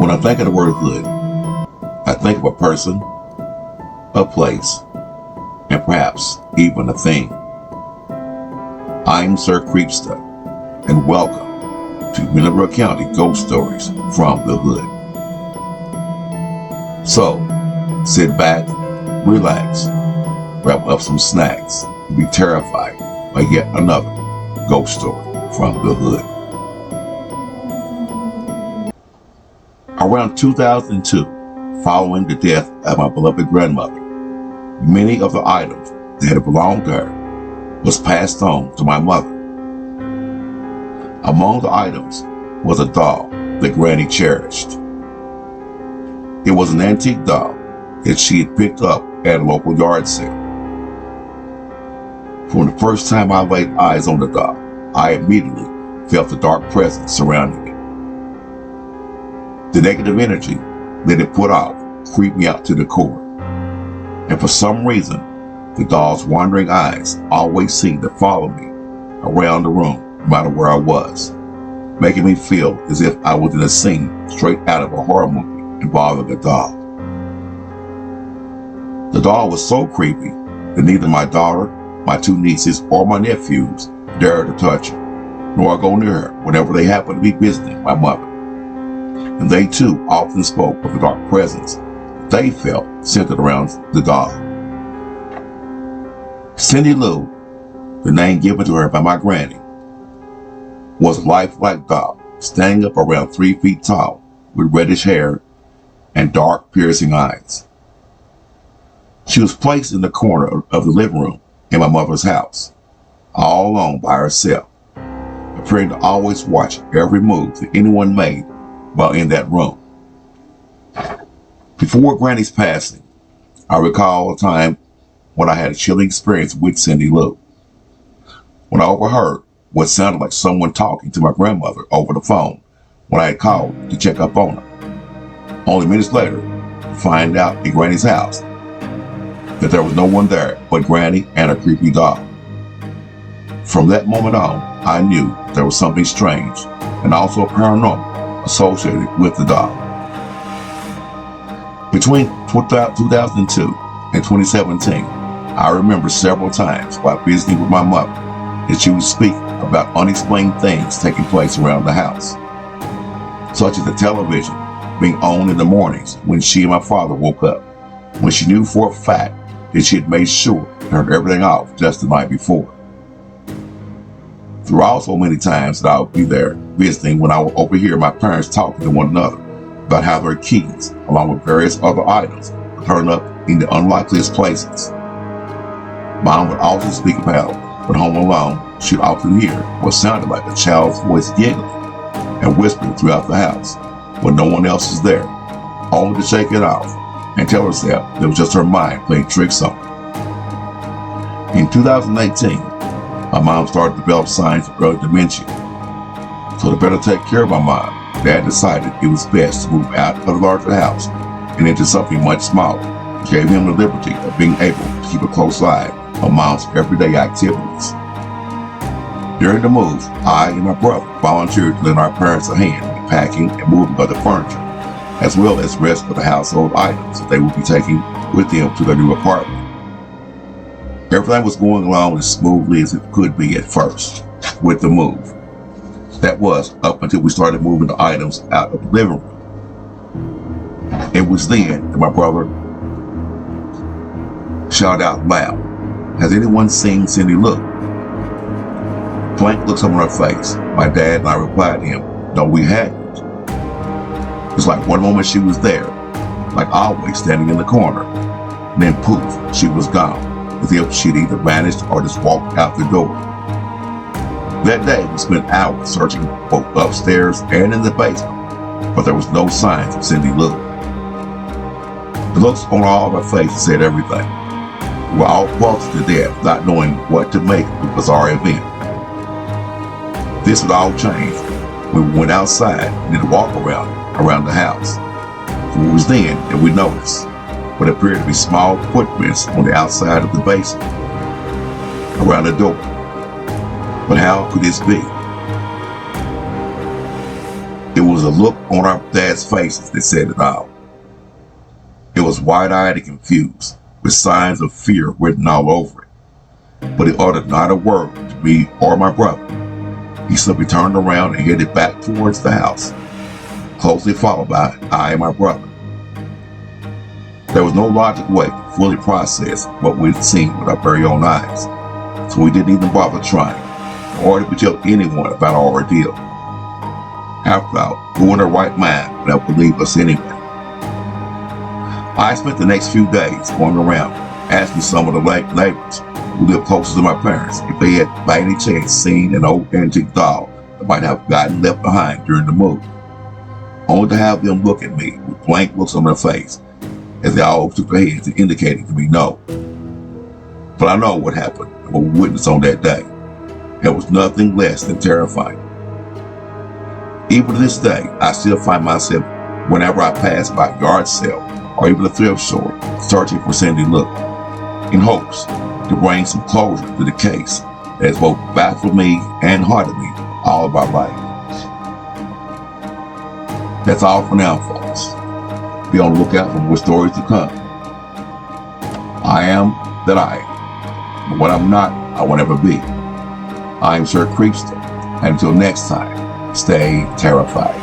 When I think of the word hood, I think of a person, a place, and perhaps even a thing. I'm Sir Creepsta, and welcome to Muhlenberg County Ghost Stories from the Hood. So, sit back, relax, wrap up some snacks, and be terrified by yet another ghost story from the Hood. Around 2002, following the death of my beloved grandmother, many of the items that had belonged to her was passed on to my mother. Among the items was a doll that Granny cherished. It was an antique doll that she had picked up at a local yard sale. From the first time I laid eyes on the doll, I immediately felt the dark presence surrounding it. The negative energy that it put off creeped me out to the core. And for some reason, the doll's wandering eyes always seemed to follow me around the room, no matter where I was, making me feel as if I was in a scene straight out of a horror movie involving a doll. The doll was so creepy that neither my daughter, my two nieces, or my nephews dared to touch her, nor go near her whenever they happened to be visiting my mother. And they too often spoke of the dark presence they felt centered around the doll. Cindy Lou, the name given to her by my granny, was a lifelike doll, standing up around 3 feet tall, with reddish hair and dark, piercing eyes. She was placed in the corner of the living room in my mother's house, all alone by herself, appearing to always watch every move that anyone made while in that room. Before Granny's passing, I recall a time when I had a chilling experience with Cindy Lou, when I overheard what sounded like someone talking to my grandmother over the phone when I had called to check up on her. Only minutes later, to find out in Granny's house that there was no one there but Granny and her creepy doll. From that moment on, I knew there was something strange and also paranormal associated with the doll. Between 2002 and 2017, I remember several times while visiting with my mother that she would speak about unexplained things taking place around the house, such as the television being on in the mornings when she and my father woke up, when she knew for a fact that she had made sure to turn everything off just the night before. There were also many times that I would be there visiting when I would overhear my parents talking to one another about how their keys, along with various other items, would turn up in the unlikeliest places. Mom would also speak about when home alone, she'd often hear what sounded like a child's voice giggling and whispering throughout the house when no one else is there, only to shake it off and tell herself it was just her mind playing tricks on her. In 2018, my mom started to develop signs of early dementia. So to better take care of my mom, Dad decided it was best to move out of the larger house and into something much smaller, which gave him the liberty of being able to keep a close eye on Mom's everyday activities. During the move, I and my brother volunteered to lend our parents a hand in packing and moving of the furniture, as well as the rest of the household items that they would be taking with them to their new apartment. Everything was going along as smoothly as it could be at first with the move. That was up until we started moving the items out of the living room. It was then that my brother shouted out loud, "Has anyone seen Cindy Lou?" Blank looks on her face. My dad and I replied to him, "No, we hadn't." It's like one moment she was there, like always standing in the corner, and then poof, she was gone, as if she'd either vanished or just walked out the door. That day, we spent hours searching both upstairs and in the basement, but there was no signs of Cindy Lou. The looks on all of our faces said everything. We were all close to death, not knowing what to make of the bizarre event. This would all change when we went outside and did a walk around the house. It was then that we noticed what appeared to be small footprints on the outside of the basement, around the door. But how could this be? It was was a look on our dad's faces that said it all. It was wide-eyed and confused, with signs of fear written all over it. But he uttered not a word to me or my brother. He simply turned around and headed back towards the house, closely followed by I and my brother. There was no logical way to fully process what we'd seen with our very own eyes, so we didn't even bother trying, or to tell anyone about our ordeal. After all, who in their right mind would have believed us anyway? I spent the next few days going around asking some of the neighbors who lived closest to my parents if they had by any chance seen an old antique doll that might have gotten left behind during the move, only to have them look at me with blank looks on their face as they all shook their heads indicating to me no. But I know what happened and what we witnessed on that day. It was nothing less than terrifying. Even to this day, I still find myself, whenever I pass by a yard sale or even a thrift store, searching for Cindy Look, in hopes to bring some closure to the case that has both baffled me and haunted me all of my life. That's all for now, folks. Be on the lookout for more stories to come. I am that I am, but what I'm not, I won't ever be. I am Sir Creepsta, and until next time, stay terrified.